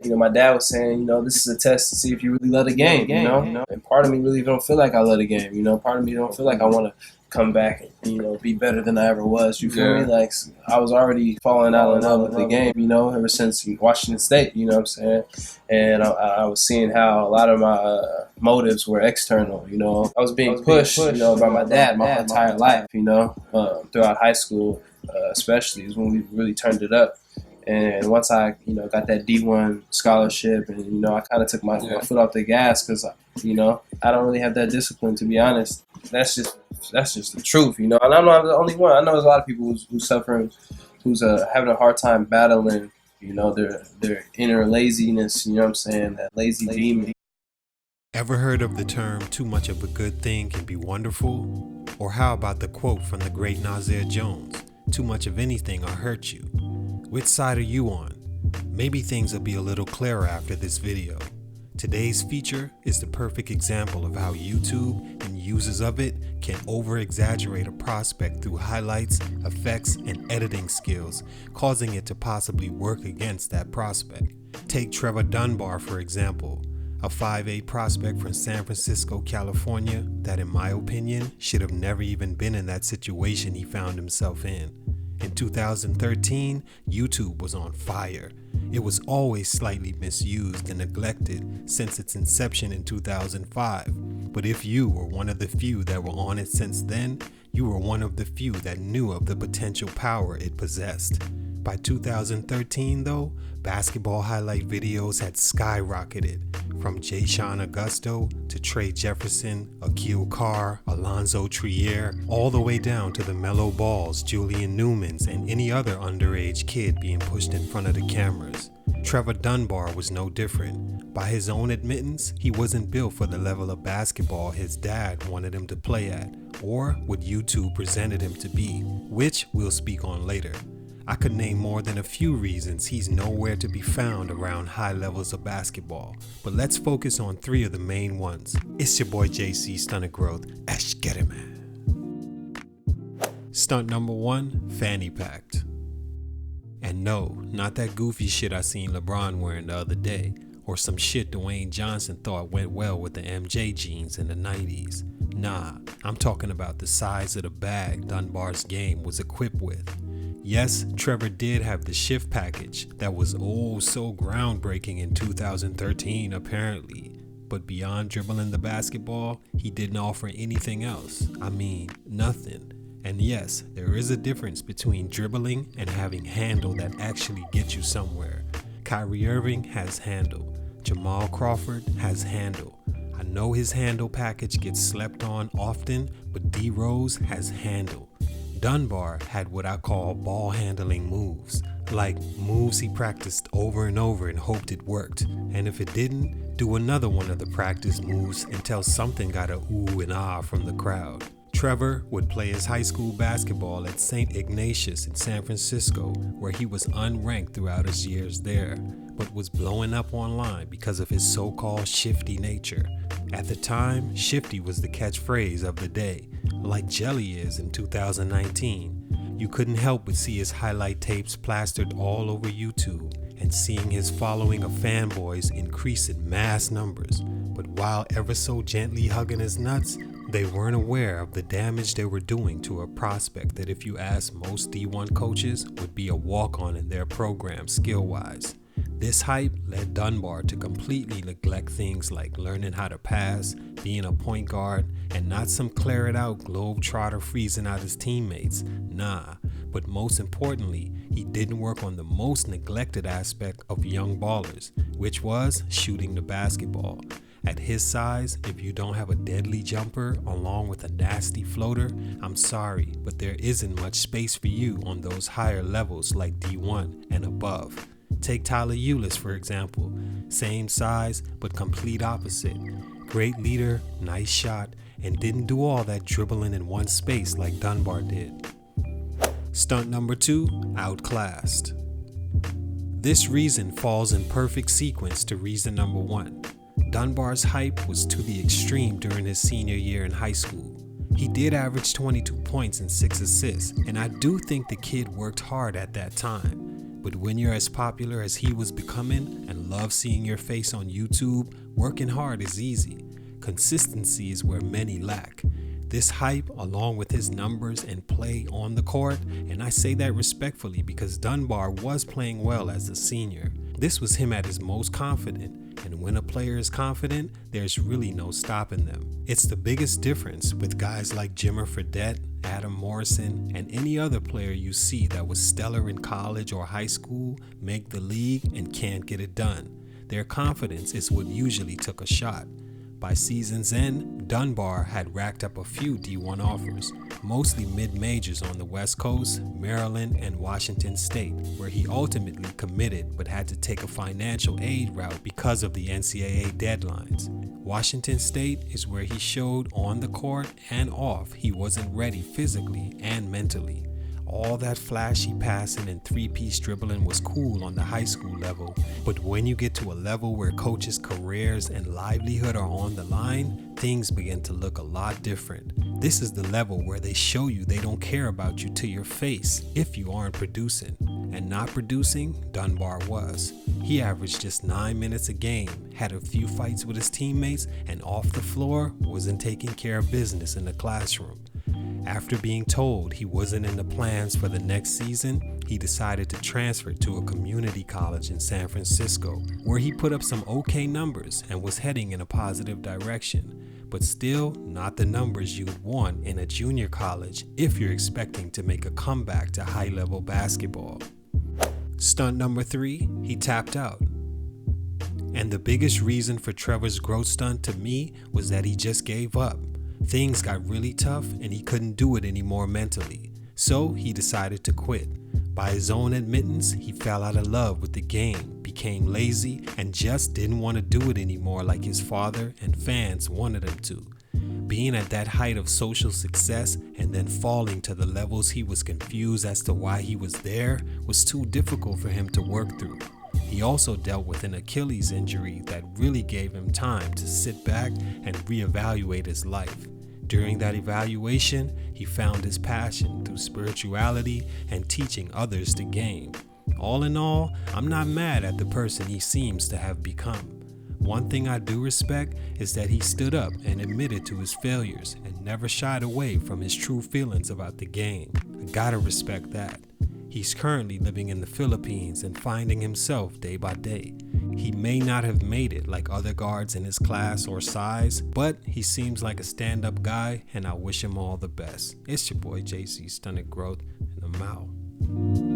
My dad was saying, this is a test to see if you really love the game. And part of me really don't feel like I love the game. Part of me don't feel like I want to come back and, be better than I ever was. You feel me? Like, I was already falling out in love with the game, ever since Washington State, you know what I'm saying? And I was seeing how a lot of my motives were external, I was being pushed, by my dad my whole entire life, throughout high school, especially is when we really turned it up. And once I, got that D1 scholarship, and I kind of took my foot off the gas because, I don't really have that discipline, to be honest. That's just the truth, And I'm not the only one. I know there's a lot of people who's suffering, who's having a hard time battling, their inner laziness. You know what I'm saying? That lazy demon. Ever heard of the term "too much of a good thing can be wonderful"? Or how about the quote from the great Nasir Jones, "Too much of anything will hurt you"? Which side are you on? Maybe things will be a little clearer after this video. Today's feature is the perfect example of how YouTube and users of it can over-exaggerate a prospect through highlights, effects, and editing skills, causing it to possibly work against that prospect. Take Trevor Dunbar, for example, a 5'8" prospect from San Francisco, California, that in my opinion should have never even been in that situation he found himself in. In 2013, YouTube was on fire. It was always slightly misused and neglected since its inception in 2005. But if you were one of the few that were on it since then, you were one of the few that knew of the potential power it possessed. By 2013 though, basketball highlight videos had skyrocketed, from Jayshon Augusto to Trey Jefferson, Akil Carr, Alonzo Trier, all the way down to the Melo Balls, Julian Newmans, and any other underage kid being pushed in front of the cameras. Trevor Dunbar was no different. By his own admittance, he wasn't built for the level of basketball his dad wanted him to play at, or what YouTube presented him to be, which we'll speak on later. I could name more than a few reasons he's nowhere to be found around high levels of basketball, but let's focus on three of the main ones. It's your boy JC, Stunted Growth. Ash, get it, man. Stunt number one, fanny packed. And no, not that goofy shit I seen LeBron wearing the other day, or some shit Dwayne Johnson thought went well with the MJ jeans in the 90s. Nah, I'm talking about the size of the bag Dunbar's game was equipped with. Yes, Trevor did have the shift package that was oh so groundbreaking in 2013 apparently, but beyond dribbling the basketball, he didn't offer anything else. I mean, nothing. And yes, there is a difference between dribbling and having handle that actually gets you somewhere. Kyrie Irving has handle. Jamal Crawford has handle. I know his handle package gets slept on often, but D Rose has handle. Dunbar had what I call ball handling moves, like moves he practiced over and over and hoped it worked, and if it didn't, do another one of the practice moves until something got a ooh and ah from the crowd. Trevor would play his high school basketball at St. Ignatius in San Francisco, where he was unranked throughout his years there, but was blowing up online because of his so-called shifty nature. At the time, shifty was the catchphrase of the day, like jelly is in 2019. You couldn't help but see his highlight tapes plastered all over YouTube and seeing his following of fanboys increase in mass numbers. But while ever so gently hugging his nuts, they weren't aware of the damage they were doing to a prospect that, if you ask most D1 coaches, would be a walk-on in their program skill-wise. This hype led Dunbar to completely neglect things like learning how to pass, being a point guard, and not some clear-it-out globetrotter freezing out his teammates. Nah, but most importantly, he didn't work on the most neglected aspect of young ballers, which was shooting the basketball. At his size, if you don't have a deadly jumper along with a nasty floater, I'm sorry, but there isn't much space for you on those higher levels like D1 and above. Take Tyler Ulis, for example. Same size, but complete opposite. Great leader, nice shot, and didn't do all that dribbling in one space like Dunbar did. Stunt number two, outclassed. This reason falls in perfect sequence to reason number one. Dunbar's hype was to the extreme during his senior year in high school. He did average 22 points and 6 assists, and I do think the kid worked hard at that time. But when you're as popular as he was becoming and love seeing your face on YouTube, working hard is easy. Consistency is where many lack. This hype, along with his numbers and play on the court, and I say that respectfully because Dunbar was playing well as a senior. This was him at his most confident, and when a player is confident, there's really no stopping them. It's the biggest difference with guys like Jimmer Fredette, Adam Morrison, and any other player you see that was stellar in college or high school, make the league, and can't get it done. Their confidence is what usually took a shot. By season's end, Dunbar had racked up a few D1 offers, mostly mid-majors on the West Coast, Maryland, and Washington State, where he ultimately committed but had to take a financial aid route because of the NCAA deadlines. Washington State is where he showed on the court and off he wasn't ready physically and mentally. All that flashy passing and three-piece dribbling was cool on the high school level, but when you get to a level where coaches' careers and livelihood are on the line, things begin to look a lot different. This is the level where they show you they don't care about you to your face if you aren't producing. And not producing, Dunbar was. He averaged just 9 minutes a game, had a few fights with his teammates, and off the floor wasn't taking care of business in the classroom. After being told he wasn't in the plans for the next season, he decided to transfer to a community college in San Francisco, where he put up some okay numbers and was heading in a positive direction, but still not the numbers you would want in a junior college if you're expecting to make a comeback to high-level basketball. Stunt number 3, he tapped out. And the biggest reason for Trevor's growth stunt to me was that he just gave up. Things got really tough and he couldn't do it anymore mentally, so he decided to quit. By his own admittance, he fell out of love with the game, became lazy, and just didn't want to do it anymore like his father and fans wanted him to. Being at that height of social success and then falling to the levels he was confused as to why he was there was too difficult for him to work through. He also dealt with an Achilles injury that really gave him time to sit back and reevaluate his life. During that evaluation, he found his passion through spirituality and teaching others the game. All in all, I'm not mad at the person he seems to have become. One thing I do respect is that he stood up and admitted to his failures and never shied away from his true feelings about the game. I gotta respect that. He's currently living in the Philippines and finding himself day by day. He may not have made it like other guards in his class or size, but he seems like a stand-up guy and I wish him all the best. It's your boy JC Stunted Growth, and I'm out.